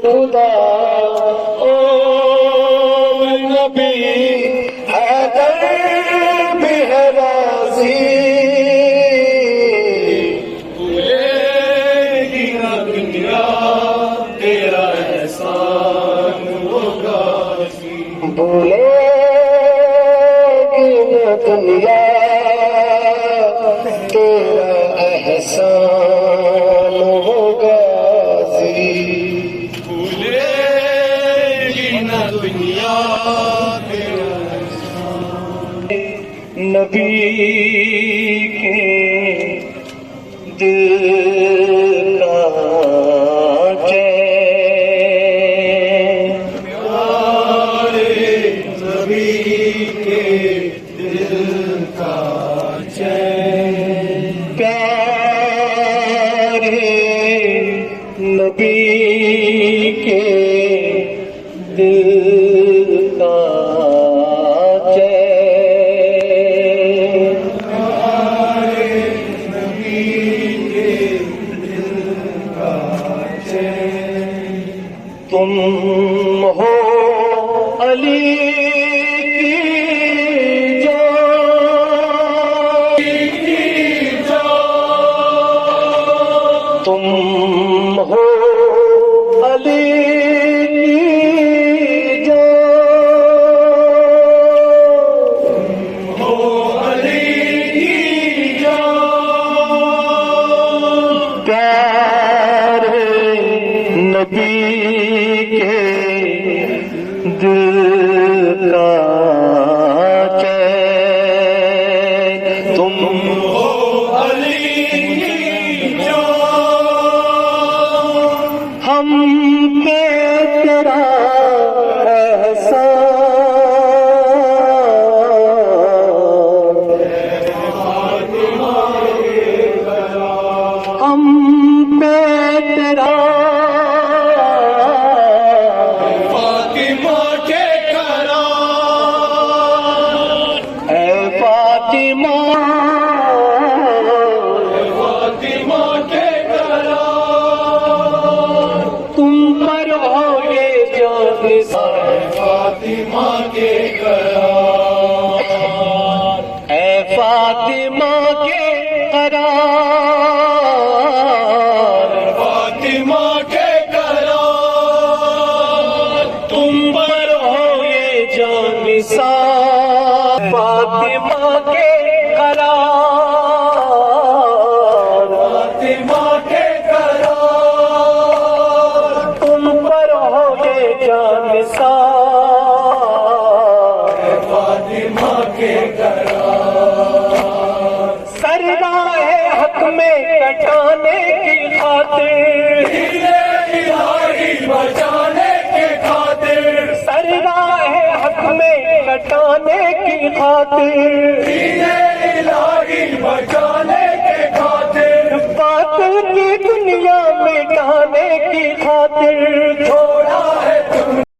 خدا او نبی حیدر بھی ہے راضی بھولے گی نہ دنیا تیرا احسان ہوگا بھولے گی نہ دنیا تیرا احسان ہوگا بھولے گی نہ دنیا تیرا نبی کے دل کا چین پیارے نبی کے دل کا چین پیارے نبی کے دل کا چین تم ہو علی کی جان تم ہو علی کی جان ہو علی کی جان پیارے نبی کے دل کا چین تم ہو علی کی جان ہم پہ تیرا احسان ہم پہ تیرا فاطمہ کے کرام اے فاطمہ فاطمہ کے کرام تم پر ہو یہ جان فاطمہ کے کرام اے فاطمہ کے قرار فاطمہ کے کرام تم پر ہو یہ جان نثار فاطمہ کے قرار فاطمہ کے کرام تم پر ہو یہ جان نثار فاطمہ کے کرام سرگاہ حق میں کٹانے کی خاطر الہی بچانے کے خاطر سرگاہ حق میں کٹانے کی خاطر الہی